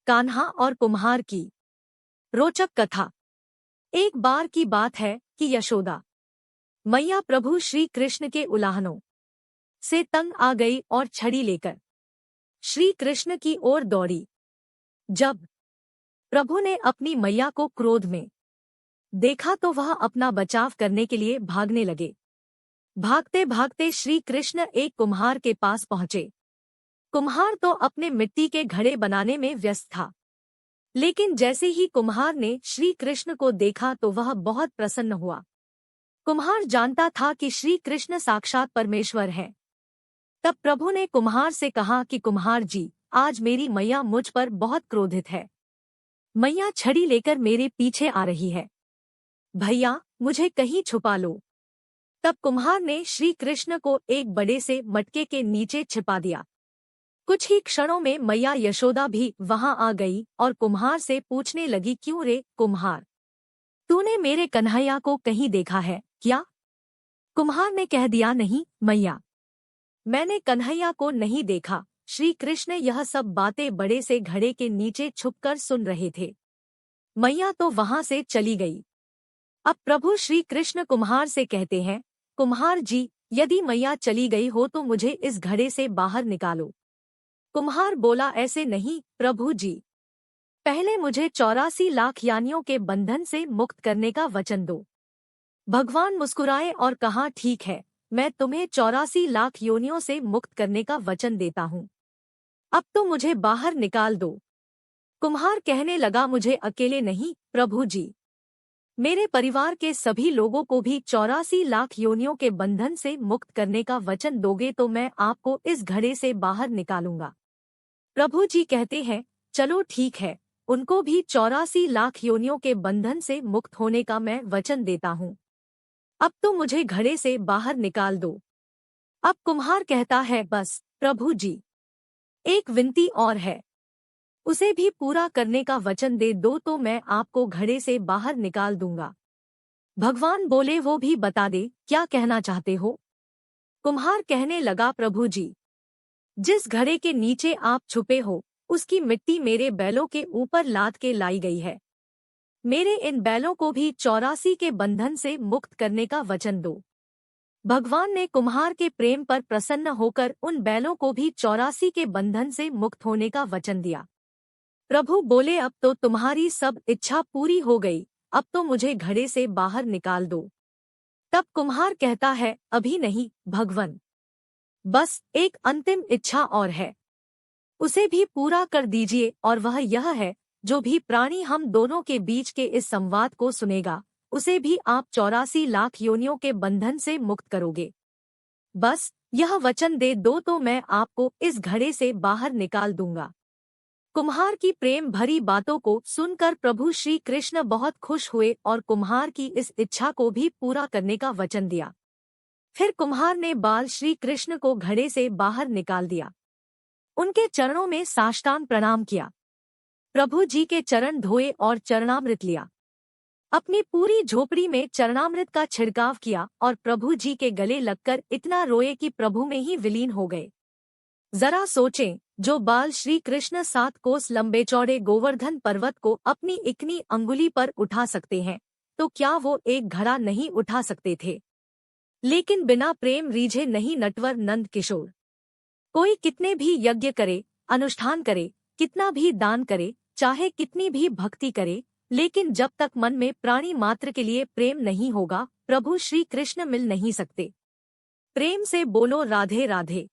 कान्हा और कुम्हार की रोचक कथा। एक बार की बात है कि यशोदा मैया प्रभु श्री कृष्ण के उलाहनों से तंग आ गई और छड़ी लेकर श्री कृष्ण की ओर दौड़ी। जब प्रभु ने अपनी मैया को क्रोध में देखा तो वह अपना बचाव करने के लिए भागने लगे। भागते भागते श्री कृष्ण एक कुम्हार के पास पहुंचे। कुम्हार तो अपने मिट्टी के घड़े बनाने में व्यस्त था, लेकिन जैसे ही कुम्हार ने श्री कृष्ण को देखा तो वह बहुत प्रसन्न हुआ। कुम्हार जानता था कि श्री कृष्ण साक्षात परमेश्वर हैं। तब प्रभु ने कुम्हार से कहा कि कुम्हार जी, आज मेरी मैया मुझ पर बहुत क्रोधित है। मैया छड़ी लेकर मेरे पीछे आ रही है। भैया, मुझे कहीं छुपा लो। तब कुम्हार ने श्री कृष्ण को एक बड़े से मटके के नीचे छिपा दिया। कुछ ही क्षणों में मैया यशोदा भी वहां आ गई और कुम्हार से पूछने लगी, क्यों रे कुम्हार, तूने मेरे कन्हैया को कहीं देखा है क्या? कुम्हार ने कह दिया, नहीं मैया, मैंने कन्हैया को नहीं देखा। श्री कृष्ण यह सब बातें बड़े से घड़े के नीचे छुपकर सुन रहे थे। मैया तो वहां से चली गई। अब प्रभु श्री कृष्ण कुम्हार से कहते हैं, कुम्हार जी, यदि मैया चली गई हो तो मुझे इस घड़े से बाहर निकालो। कुम्हार बोला, ऐसे नहीं प्रभु जी, पहले मुझे 84 लाख यानियों के बंधन से मुक्त करने का वचन दो। भगवान मुस्कुराए और कहा, ठीक है, मैं तुम्हें 84 लाख योनियों से मुक्त करने का वचन देता हूँ। अब तो मुझे बाहर निकाल दो। कुम्हार कहने लगा, मुझे अकेले नहीं प्रभु जी, मेरे परिवार के सभी लोगों को भी 84 लाख योनियों के बंधन से मुक्त करने का वचन दोगे तो मैं आपको इस घड़े से बाहर निकालूंगा। प्रभु जी कहते हैं, चलो ठीक है, उनको भी 84 लाख योनियों के बंधन से मुक्त होने का मैं वचन देता हूँ। अब तो मुझे घड़े से बाहर निकाल दो। अब कुम्हार कहता है, बस प्रभु जी, एक विनती और है, उसे भी पूरा करने का वचन दे दो तो मैं आपको घड़े से बाहर निकाल दूंगा। भगवान बोले, वो भी बता दे, क्या कहना चाहते हो? कुम्हार कहने लगा, प्रभु जी, जिस घड़े के नीचे आप छुपे हो उसकी मिट्टी मेरे बैलों के ऊपर लाद के लाई गई है। मेरे इन बैलों को भी 84 के बंधन से मुक्त करने का वचन दो। भगवान ने कुम्हार के प्रेम पर प्रसन्न होकर उन बैलों को भी 84 के बंधन से मुक्त होने का वचन दिया। प्रभु बोले, अब तो तुम्हारी सब इच्छा पूरी हो गई, अब तो मुझे घड़े से बाहर निकाल दो। तब कुम्हार कहता है, अभी नहीं भगवन, बस एक अंतिम इच्छा और है, उसे भी पूरा कर दीजिए, और वह यह है, जो भी प्राणी हम दोनों के बीच के इस संवाद को सुनेगा उसे भी आप 84 लाख योनियों के बंधन से मुक्त करोगे। बस यह वचन दे दो तो मैं आपको इस घड़े से बाहर निकाल दूंगा। कुम्हार की प्रेम भरी बातों को सुनकर प्रभु श्री कृष्ण बहुत खुश हुए और कुम्हार की इस इच्छा को भी पूरा करने का वचन दिया। फिर कुम्हार ने बाल श्री कृष्ण को घड़े से बाहर निकाल दिया, उनके चरणों में साष्टांग प्रणाम किया, प्रभु जी के चरण धोए और चरणामृत लिया, अपनी पूरी झोपड़ी में चरणामृत का छिड़काव किया और प्रभु जी के गले लगकर इतना रोए कि प्रभु में ही विलीन हो गए। जरा सोचें, जो बाल श्री कृष्ण 7 कोस लंबे चौड़े गोवर्धन पर्वत को अपनी इकनी अंगुली पर उठा सकते हैं, तो क्या वो एक घड़ा नहीं उठा सकते थे? लेकिन बिना प्रेम रीझे नहीं नटवर नंद किशोर। कोई कितने भी यज्ञ करे, अनुष्ठान करे, कितना भी दान करे, चाहे कितनी भी भक्ति करे, लेकिन जब तक मन में प्राणी मात्र के लिए प्रेम नहीं होगा, प्रभु श्री कृष्ण मिल नहीं सकते। प्रेम से बोलो राधे राधे।